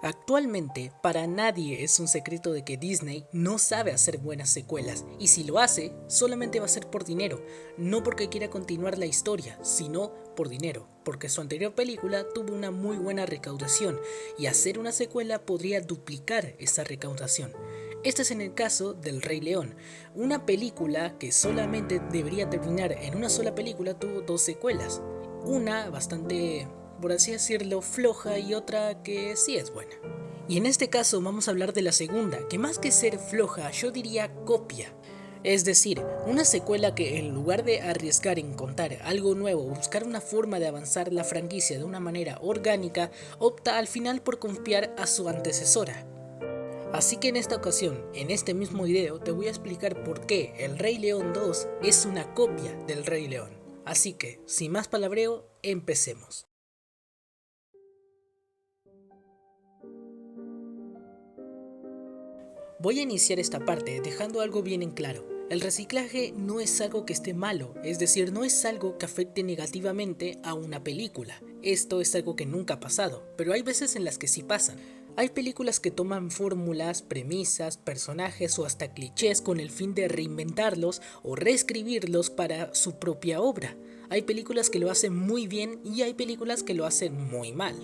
Actualmente, para nadie es un secreto de que Disney no sabe hacer buenas secuelas, y si lo hace, solamente va a ser por dinero, no porque quiera continuar la historia, sino por dinero, porque su anterior película tuvo una muy buena recaudación, y hacer una secuela podría duplicar esa recaudación. Este es en el caso del Rey León, una película que solamente debería terminar en una sola película tuvo dos secuelas, una bastante, por así decirlo, floja y otra que sí es buena. Y en este caso vamos a hablar de la segunda, que más que ser floja, yo diría copia. Es decir, una secuela que en lugar de arriesgar en contar algo nuevo o buscar una forma de avanzar la franquicia de una manera orgánica, opta al final por confiar a su antecesora. Así que en esta ocasión, en este mismo video, te voy a explicar por qué El Rey León 2 es una copia del Rey León. Así que, sin más palabreo, empecemos. Voy a iniciar esta parte dejando algo bien en claro. El reciclaje no es algo que esté malo, es decir, no es algo que afecte negativamente a una película. Esto es algo que nunca ha pasado, pero hay veces en las que sí pasan. Hay películas que toman fórmulas, premisas, personajes o hasta clichés con el fin de reinventarlos o reescribirlos para su propia obra. Hay películas que lo hacen muy bien y hay películas que lo hacen muy mal.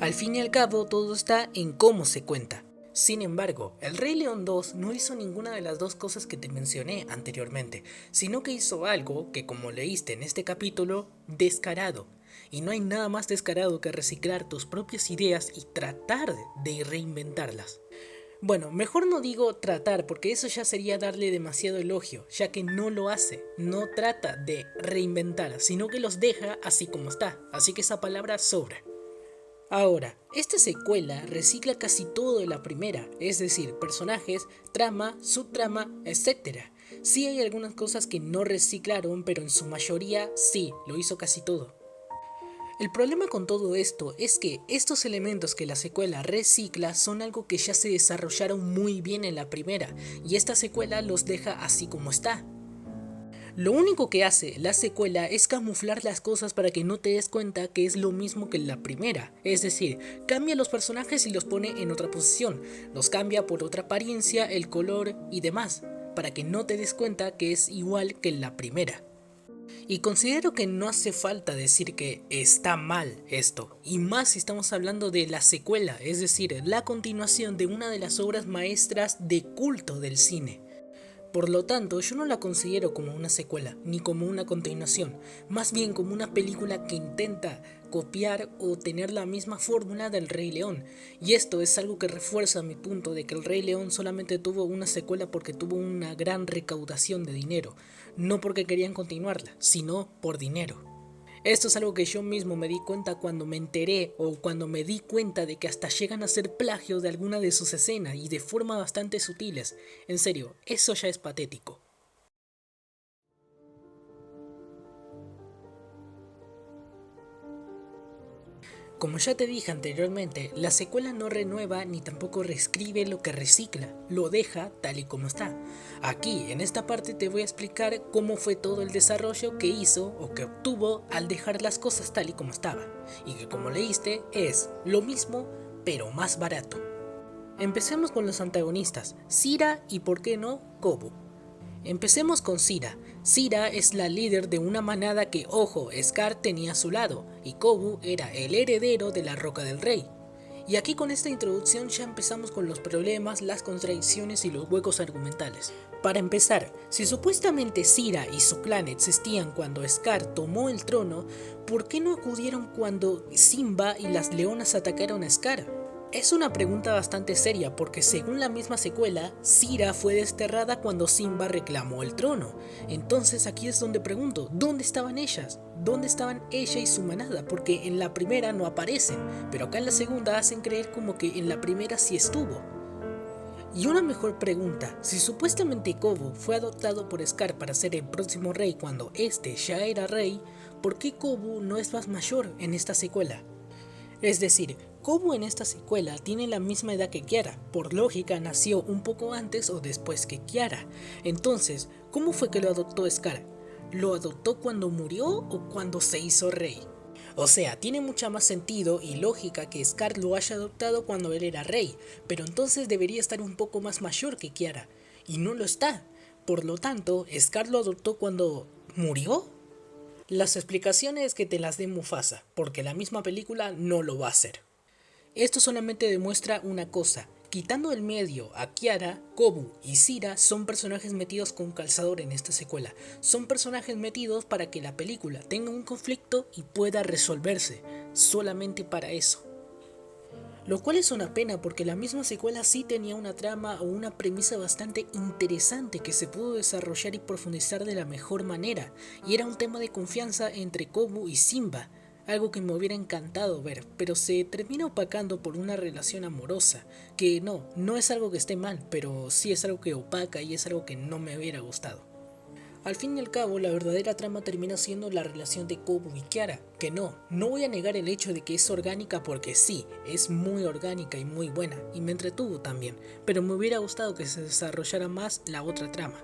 Al fin y al cabo, todo está en cómo se cuenta. Sin embargo, El Rey León 2 no hizo ninguna de las dos cosas que te mencioné anteriormente, sino que hizo algo que, como leíste en este capítulo, descarado. Y no hay nada más descarado que reciclar tus propias ideas y tratar de reinventarlas. Bueno, mejor no digo tratar porque eso ya sería darle demasiado elogio, ya que no lo hace, no trata de reinventar, sino que los deja así como está, así que esa palabra sobra. Ahora, esta secuela recicla casi todo de la primera, es decir, personajes, trama, subtrama, etc. Sí hay algunas cosas que no reciclaron, pero en su mayoría sí, lo hizo casi todo. El problema con todo esto es que estos elementos que la secuela recicla son algo que ya se desarrollaron muy bien en la primera, y esta secuela los deja así como está. Lo único que hace la secuela es camuflar las cosas para que no te des cuenta que es lo mismo que la primera. Es decir, cambia los personajes y los pone en otra posición, los cambia por otra apariencia, el color y demás, para que no te des cuenta que es igual que la primera. Y considero que no hace falta decir que está mal esto, y más si estamos hablando de la secuela, es decir, la continuación de una de las obras maestras de culto del cine. Por lo tanto, yo no la considero como una secuela, ni como una continuación, más bien como una película que intenta copiar o tener la misma fórmula del Rey León. Y esto es algo que refuerza mi punto de que el Rey León solamente tuvo una secuela porque tuvo una gran recaudación de dinero, no porque querían continuarla, sino por dinero. Esto es algo que yo mismo me di cuenta cuando me enteré o cuando me di cuenta de que hasta llegan a ser plagios de alguna de sus escenas y de forma bastante sutiles. En serio, eso ya es patético. Como ya te dije anteriormente, la secuela no renueva ni tampoco reescribe lo que recicla, lo deja tal y como está. Aquí, en esta parte, te voy a explicar cómo fue todo el desarrollo que hizo o que obtuvo al dejar las cosas tal y como estaban, y que como leíste es lo mismo pero más barato. Empecemos con los antagonistas, Sira y por qué no, Kobu. Empecemos con Sira. Sira es la líder de una manada que, ojo, Scar tenía a su lado, y Kobu era el heredero de la Roca del Rey. Y aquí con esta introducción ya empezamos con los problemas, las contradicciones y los huecos argumentales. Para empezar, si supuestamente Sira y su clan existían cuando Scar tomó el trono, ¿por qué no acudieron cuando Simba y las leonas atacaron a Scar? Es una pregunta bastante seria porque según la misma secuela, Sira fue desterrada cuando Simba reclamó el trono. Entonces aquí es donde pregunto, ¿dónde estaban ellas? ¿Dónde estaban ella y su manada? Porque en la primera no aparecen, pero acá en la segunda hacen creer como que en la primera sí estuvo. Y una mejor pregunta, si supuestamente Kobu fue adoptado por Scar para ser el próximo rey cuando este ya era rey, ¿por qué Kobu no es más mayor en esta secuela? Es decir, Kobu en esta secuela tiene la misma edad que Kiara, por lógica nació un poco antes o después que Kiara. Entonces, ¿cómo fue que lo adoptó Scar? ¿Lo adoptó cuando murió o cuando se hizo rey? O sea, tiene mucha más sentido y lógica que Scar lo haya adoptado cuando él era rey, pero entonces debería estar un poco más mayor que Kiara, y no lo está. Por lo tanto, Scar lo adoptó cuando murió. Las explicaciones que te las dé Mufasa, porque la misma película no lo va a hacer. Esto solamente demuestra una cosa: quitando del medio a Kiara, Kobu y Sira son personajes metidos con calzador en esta secuela. Son personajes metidos para que la película tenga un conflicto y pueda resolverse, solamente para eso. Lo cual es una pena porque la misma secuela sí tenía una trama o una premisa bastante interesante que se pudo desarrollar y profundizar de la mejor manera, y era un tema de confianza entre Kobu y Simba, algo que me hubiera encantado ver, pero se termina opacando por una relación amorosa, que no es algo que esté mal, pero sí es algo que opaca y es algo que no me hubiera gustado. Al fin y al cabo, la verdadera trama termina siendo la relación de Kobu y Kiara, que no voy a negar el hecho de que es orgánica porque sí, es muy orgánica y muy buena, y me entretuvo también, pero me hubiera gustado que se desarrollara más la otra trama.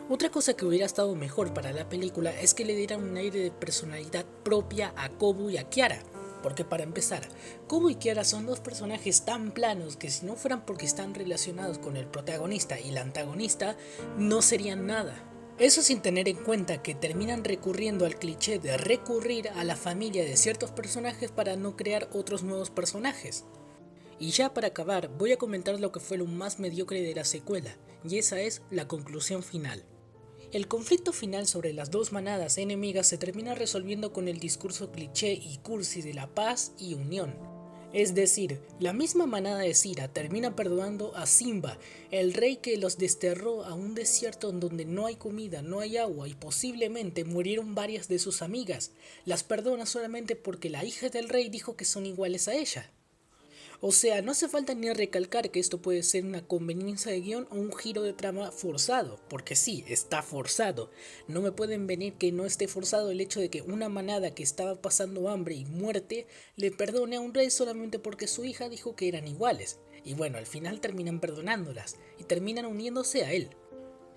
Otra cosa que hubiera estado mejor para la película es que le dieran un aire de personalidad propia a Kobu y a Kiara. Porque para empezar, Kobu y Kiara son dos personajes tan planos que si no fueran porque están relacionados con el protagonista y la antagonista, no serían nada. Eso sin tener en cuenta que terminan recurriendo al cliché de recurrir a la familia de ciertos personajes para no crear otros nuevos personajes. Y ya para acabar, voy a comentar lo que fue lo más mediocre de la secuela, y esa es la conclusión final. El conflicto final sobre las dos manadas enemigas se termina resolviendo con el discurso cliché y cursi de la paz y unión. Es decir, la misma manada de Sira termina perdonando a Simba, el rey que los desterró a un desierto en donde no hay comida, no hay agua y posiblemente murieron varias de sus amigas. Las perdona solamente porque la hija del rey dijo que son iguales a ella. O sea, no hace falta ni recalcar que esto puede ser una conveniencia de guión o un giro de trama forzado, porque sí, está forzado. No me pueden venir que no esté forzado el hecho de que una manada que estaba pasando hambre y muerte le perdone a un rey solamente porque su hija dijo que eran iguales. Y bueno, al final terminan perdonándolas y terminan uniéndose a él.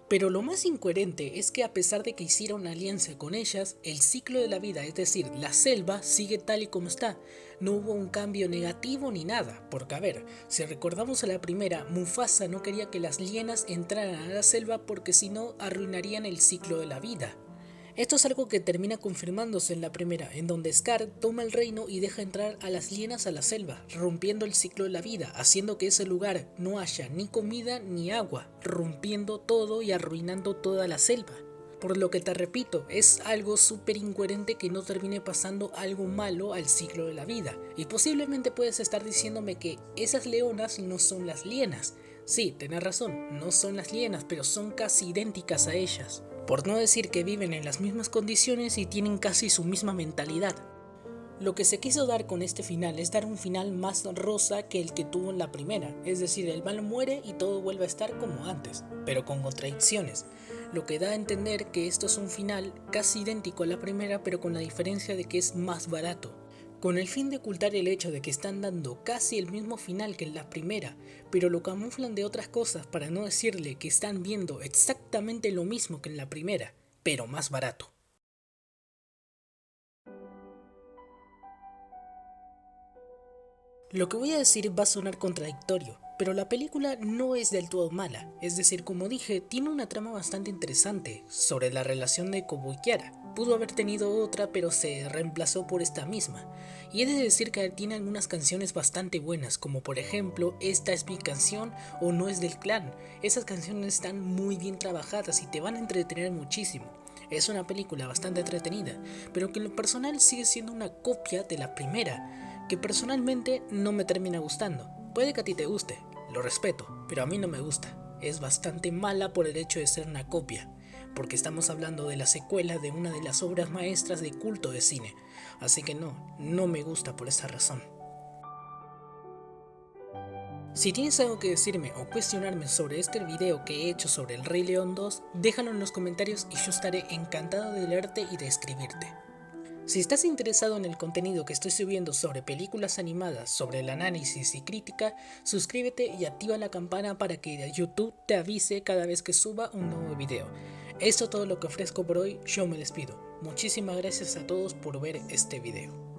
Pero lo más incoherente es que a pesar de que hiciera una alianza con ellas, el ciclo de la vida, es decir, la selva, sigue tal y como está. No hubo un cambio negativo ni nada, porque a ver, si recordamos a la primera, Mufasa no quería que las hienas entraran a la selva porque si no arruinarían el ciclo de la vida. Esto es algo que termina confirmándose en la primera, en donde Scar toma el reino y deja entrar a las hienas a la selva, rompiendo el ciclo de la vida, haciendo que ese lugar no haya ni comida ni agua, rompiendo todo y arruinando toda la selva. Por lo que te repito, es algo súper incoherente que no termine pasando algo malo al ciclo de la vida. Y posiblemente puedes estar diciéndome que esas leonas no son las hienas. Sí, tenés razón, no son las hienas, pero son casi idénticas a ellas. Por no decir que viven en las mismas condiciones y tienen casi su misma mentalidad. Lo que se quiso dar con este final es dar un final más rosa que el que tuvo en la primera, es decir, el malo muere y todo vuelve a estar como antes, pero con contradicciones, lo que da a entender que esto es un final casi idéntico a la primera, pero con la diferencia de que es más barato, con el fin de ocultar el hecho de que están dando casi el mismo final que en la primera, pero lo camuflan de otras cosas para no decirle que están viendo exactamente lo mismo que en la primera, pero más barato. Lo que voy a decir va a sonar contradictorio, pero la película no es del todo mala, es decir, como dije, tiene una trama bastante interesante sobre la relación de Kobu y Kiara. Pudo haber tenido otra, pero se reemplazó por esta misma. Y he de decir que tiene algunas canciones bastante buenas, como por ejemplo Esta es mi canción o No es del clan. Esas canciones están muy bien trabajadas y te van a entretener muchísimo. Es una película bastante entretenida, pero que en lo personal sigue siendo una copia de la primera, que personalmente no me termina gustando. Puede que a ti te guste, lo respeto, pero a mí no me gusta. Es bastante mala por el hecho de ser una copia, porque estamos hablando de la secuela de una de las obras maestras de culto de cine, así que no me gusta por esa razón. Si tienes algo que decirme o cuestionarme sobre este video que he hecho sobre El Rey León 2, déjalo en los comentarios y yo estaré encantado de leerte y de escribirte. Si estás interesado en el contenido que estoy subiendo sobre películas animadas, sobre el análisis y crítica, suscríbete y activa la campana para que YouTube te avise cada vez que suba un nuevo video. Esto es todo lo que ofrezco por hoy, yo me despido. Muchísimas gracias a todos por ver este video.